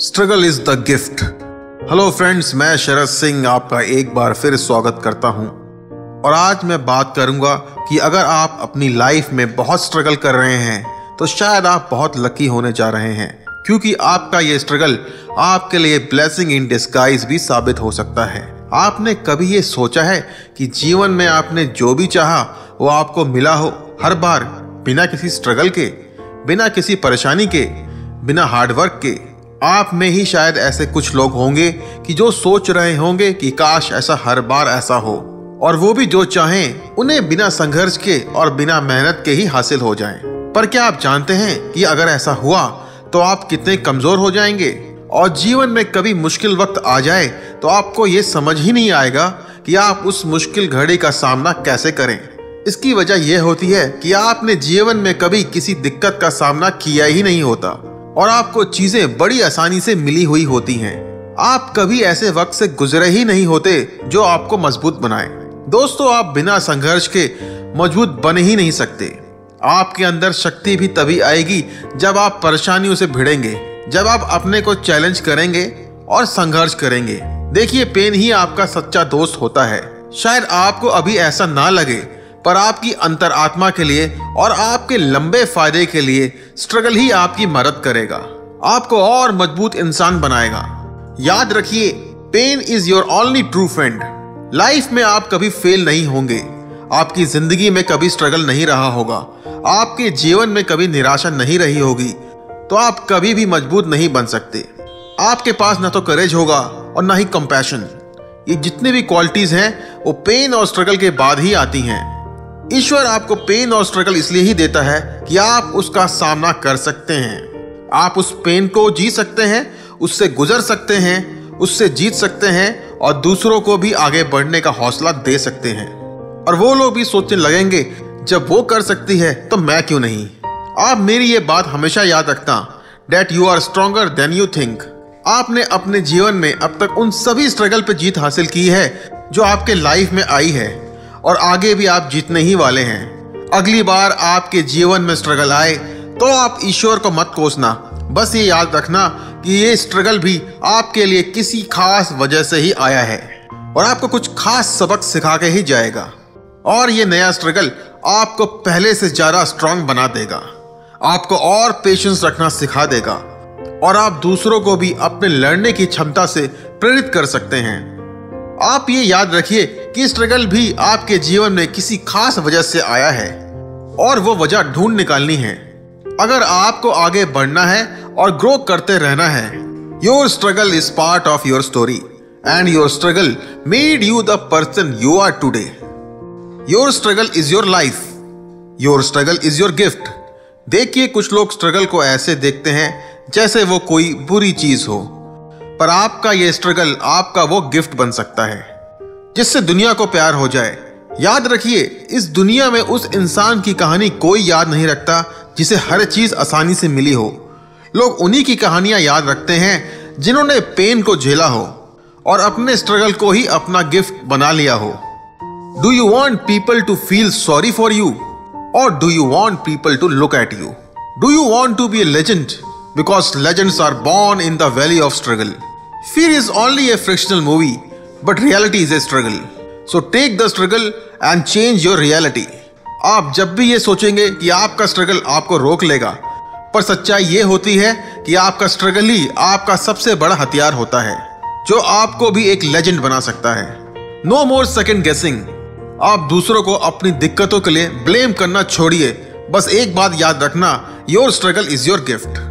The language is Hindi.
Struggle is the gift. Hello friends, मैं शरद सिंह आपका एक बार फिर स्वागत करता हूं। और आज मैं बात करूंगा कि अगर आप अपनी लाइफ में बहुत स्ट्रगल कर रहे हैं तो शायद आप बहुत लकी होने जा रहे हैं, क्योंकि आपका ये स्ट्रगल आपके लिए ब्लेसिंग इन डिस्गाइज भी साबित हो सकता है। आपने कभी ये सोचा है कि जीवन में आपने जो भी चाहा वो आपको मिला हो, हर बार बिना किसी स्ट्रगल के, बिना किसी परेशानी के, बिना हार्डवर्क के? आप में ही शायद ऐसे कुछ लोग होंगे कि जो सोच रहे होंगे कि काश ऐसा हर बार ऐसा हो, और वो भी जो चाहें उन्हें बिना संघर्ष के और बिना मेहनत के ही हासिल हो जाएं। पर क्या आप जानते हैं कि अगर ऐसा हुआ तो आप कितने कमजोर हो जाएंगे, और जीवन में कभी मुश्किल वक्त आ जाए तो आपको ये समझ ही नहीं आएगा कि आप उस मुश्किल घड़ी का सामना कैसे करें। इसकी वजह यह होती है कि आपने जीवन में कभी किसी दिक्कत का सामना किया ही नहीं होता और आपको चीजें बड़ी आसानी से मिली हुई होती हैं। आप कभी ऐसे वक्त से गुजरे ही नहीं होते जो आपको मजबूत बनाए। दोस्तों, आप बिना संघर्ष के मजबूत बन ही नहीं सकते। आपके अंदर शक्ति भी तभी आएगी जब आप परेशानियों से भिड़ेंगे, जब आप अपने को चैलेंज करेंगे और संघर्ष करेंगे। देखिए, पेन ही आपका सच्चा दोस्त होता है। शायद आपको अभी ऐसा ना लगे, पर आपकी अंतरात्मा के लिए और आपके लंबे फायदे के लिए स्ट्रगल ही आपकी मदद करेगा, आपको और मजबूत इंसान बनाएगा। याद रखिए, pain is your only true friend. Life में आप कभी फेल नहीं होंगे, आपकी जिंदगी में कभी स्ट्रगल नहीं रहा होगा, आपके जीवन में कभी निराशा नहीं रही होगी, तो आप कभी भी मजबूत नहीं बन सकते। आपके पास ना तो करेज होगा और ना ही कंपैशन। ये जितने भी क्वालिटीज हैं वो पेन और स्ट्रगल के बाद ही आती हैं। ईश्वर आपको पेन और स्ट्रगल इसलिए ही देता है कि आप उसका सामना कर सकते हैं। आप उस पेन को जी सकते हैं, उससे गुजर सकते हैं, उससे जीत सकते हैं और दूसरों को भी आगे बढ़ने का हौसला दे सकते हैं। और वो लोग भी सोचने लगेंगे, जब वो कर सकती है तो मैं क्यों नहीं। आप मेरी ये बात हमेशा याद रखना, that you are stronger than you think। आपने अपने जीवन में अब तक उन सभी स्ट्रगल पे जीत हासिल की है जो आपके लाइफ में आई है, और आगे भी आप जीतने ही वाले हैं। अगली बार आपके जीवन में स्ट्रगल आए तो आप ईश्वर को मत कोसना। बस ये याद रखना कि ये स्ट्रगल भी आपके लिए किसी खास वजह से ही आया है और आपको कुछ खास सबक सिखा के ही जाएगा। और ये नया स्ट्रगल आपको पहले से ज्यादा स्ट्रांग बना देगा, आपको और पेशेंस रखना सिखा देगा, और आप दूसरों को भी अपने लड़ने की क्षमता से प्रेरित कर सकते हैं। आप ये याद रखिए कि स्ट्रगल भी आपके जीवन में किसी खास वजह से आया है, और वो वजह ढूंढ निकालनी है। अगर आपको आगे बढ़ना है और ग्रो करते रहना है, your struggle is part of your story and your struggle made you the person you are today. Your struggle is your life, your struggle is your gift. देखिए, कुछ लोग स्ट्रगल को ऐसे देखते हैं जैसे वो कोई बुरी चीज हो, पर आपका ये स्ट्रगल आपका वो गिफ्ट बन सकता है जिससे दुनिया को प्यार हो जाए। याद रखिए, इस दुनिया में उस इंसान की कहानी कोई याद नहीं रखता जिसे हर चीज आसानी से मिली हो। लोग उन्हीं की कहानियां याद रखते हैं जिन्होंने पेन को झेला हो और अपने स्ट्रगल को ही अपना गिफ्ट बना लिया हो। Do you want people to feel sorry for you, और do you want people to look at you? Do you want to be a legend? Because legends are born in the valley of struggle. Fear is only a fictional movie, but reality is a struggle. So take the struggle and change your reality. आप जब भी ये सोचेंगे कि आपका स्ट्रगल आपको रोक लेगा, पर सच्चाई ये होती है कि आपका स्ट्रगल ही आपका सबसे बड़ा हथियार होता है जो आपको भी एक लेजेंड बना सकता है। No more second guessing. आप दूसरों को अपनी दिक्कतों के लिए ब्लेम करना छोड़िए। बस एक बात याद रखना, your struggle is your gift.